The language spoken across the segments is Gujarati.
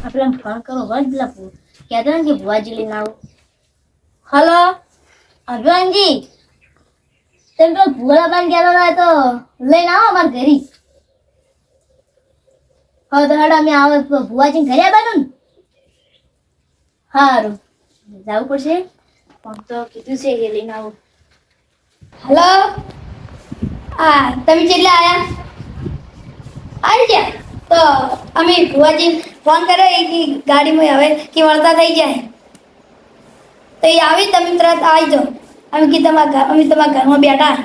આપણે ફોન કરો વજ લપુ કહેતો ને કે ભુવાજી લઈને આવો. હલો અભિમાનજી, તમે તો ભુવાલા બાન કહેતા હતા તો લઈને આવો અમારા ઘરે. હા તો હેડો અમે આવે ભુવાજી ઘરે આવવાનું ને. સારું જવું પડશે પણ તો કીધું છે કે લઈને આવો. હલો હા તમે કેટલા આયા આવી ગયા તો અમે ભુવાજી ફોન કર્યો એ કે ગાડીમાં હવે કે વળતા થઈ જાય તો એ આવી તમે તરત આવી જાઓ. અમે તમારા ઘરમાં બેઠા.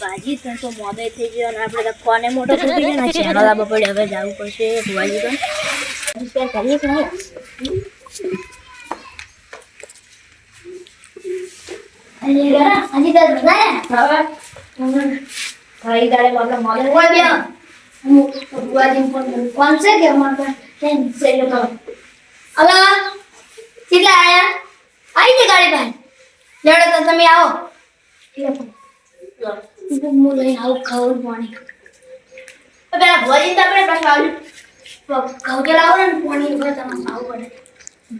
ભાજી તો મોડે થઈ ગયો અને આપણે તો ફોને મોટો ફૂટી ગયો ને ચેનલ લાવવા પડે. હવે જવું પડશે ભુવાજી તો કરીએ કે નહીં. હજી તો બનાયા ભાઈ દાડે મતલબ મોડે કોઈ બે ભુવાજી ફોન છે કે અમારા છે લોકો હલો કેટલા આયા આવી છે ગાડી પાસે લેડો તો તમે આવો હું લઈને આવું ખબર પાણી પેલા ભુવાજી તો આપણે પાછું આવ્યું ઘઉં કે લાવો ને પાણી ઉપર તમારે આવું પડે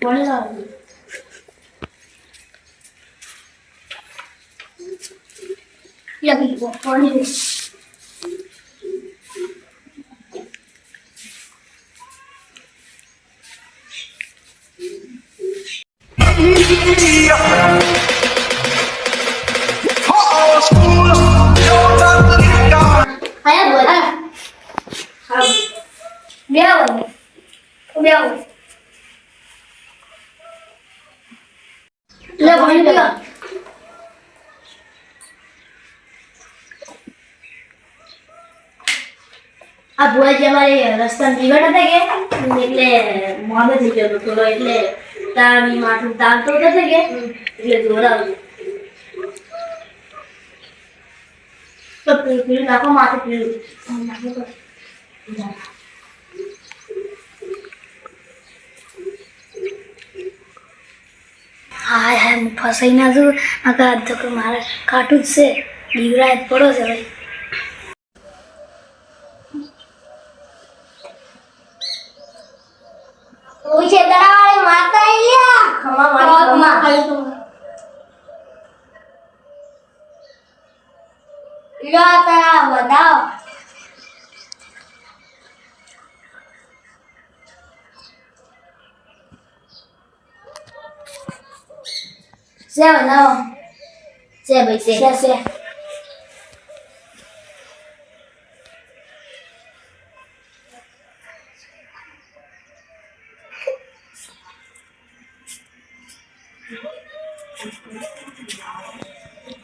પાણી લાવો લગી પાણી આયા બોલ હા બેવો બેવો લે પાણી પીવા આ ભુવાજી અમારે રસ્તા નીકળ હતા કે એટલે મોડો થઈ ગયો થોડો એટલે તાણી માથું તાણતો હતો કે એટલે જોરાવું તો પીલું નાખો માથું પીલું હાય હાય હું ફસાઈ ના છું નકા તો કે મારે કાટું જ છે દીવરાય પડો છે ભાઈ ઓછે દરાવાળી માતા આયા ખમા મારી ખમા લો તારા વધાવ સે વધાવ છે ભાઈ છે સે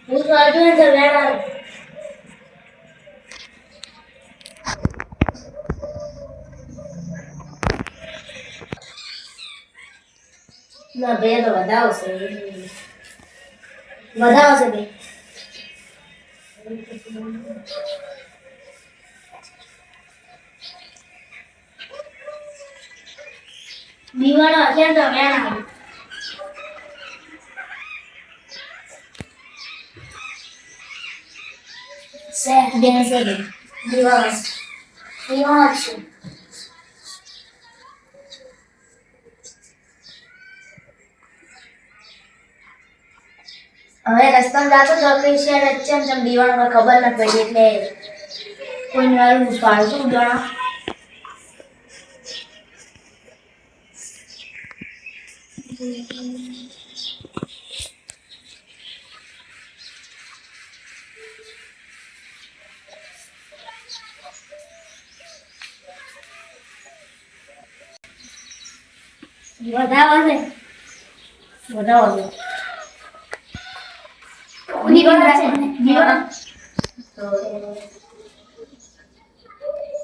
હું તો અર્જુન છે વેણા ના બે તો વધાવશે ભાઈ દીવાનો હશે તો વેણા સે બેન છે દિવસ દિવસ હવે રસ્તામાં જાતો તો કઈ છે ચમ ચમ દીવાણમાં ખબર ન પડી એટલે કોઈ નારું પાડતું ગણા વધાવો છે વધાવો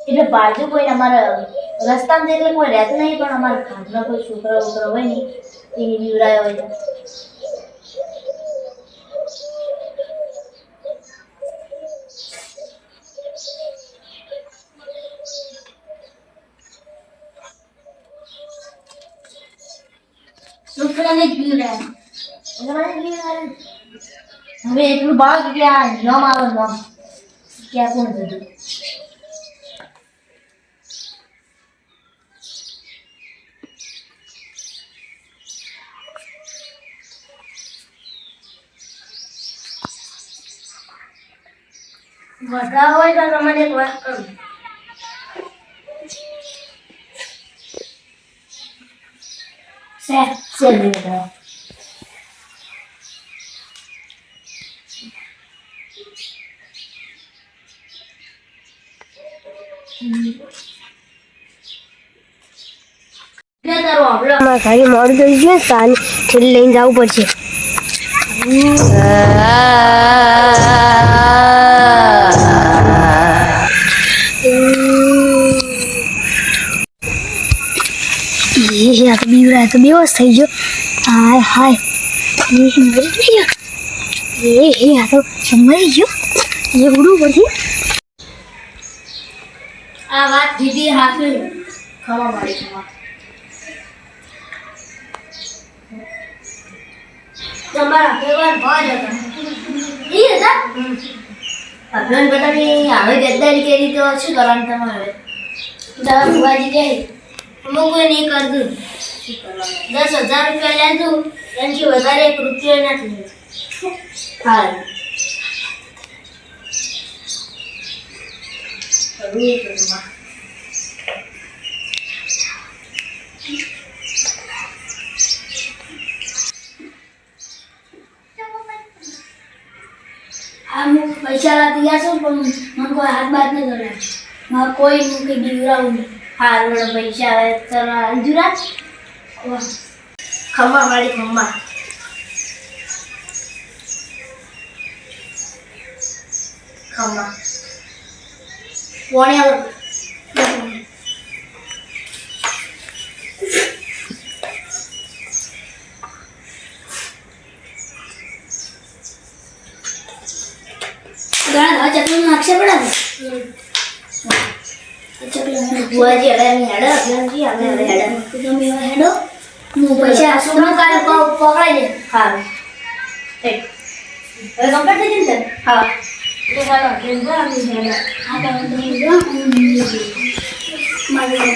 એટલે બાજુ કોઈ અમારા રસ્તામાં એટલે કોઈ રહેતું નહીં પણ અમારા ઘાટમાં કોઈ છોકરા વોકરા હોય ને એની બીવડાયો હોય છોકરાને જ બીવડાય હવે એટલું ભાવ કે આ નામ આવે નામ ક્યાં કોણ જતું બધા હોય તો તમને એક વાત કરું. શેર લીધા. ઘરે મોડું થઈ ગયું કાલે છેલ્લે લઈને જવું પડશે. આ તો બીવરા તો બેહોશ થઈ ગયો. હાય હાય મરી ગયો. આ તો મરી ગયો. એવડું બધું આ વાત દીદી હાથે ખવા મારી ખવા. તમારા ફેવર ભાજ હતા. ઈ હતા? અભિયાન બધાની આવે ગદ્દારી કરી તો શું કરવાનું તમારે? દવા ભુવાજી કહે અમુક કોઈ નહીં કરતું. 10,000 રૂપિયા લેતું એનાથી વધારે 1 રૂપિયો નથી. હા હું પૈસા તૈયાર છું પણ મને કોઈ હાથ બાદ નહીં કરે. મારે કોઈ મૂકી બીવરાવું નહીં. હારું પૈસા આવે તો અંજુરાજ ખમ્મા વાળી ખમ્મા. ખમ્મા પોણે ઘણા ચકલી નાખશે પડે ભુવાજી હવે હેડો અભિયાનજી અમે હવે હેડો તમે હેડો હું પૈસા સુનો કાલે પકડાઈ દે. હા હવે કમ્પ્લીટ થઈ જશે. હા તો ચાલો ટ્રેન પર આવી હેડો. હા તો મારી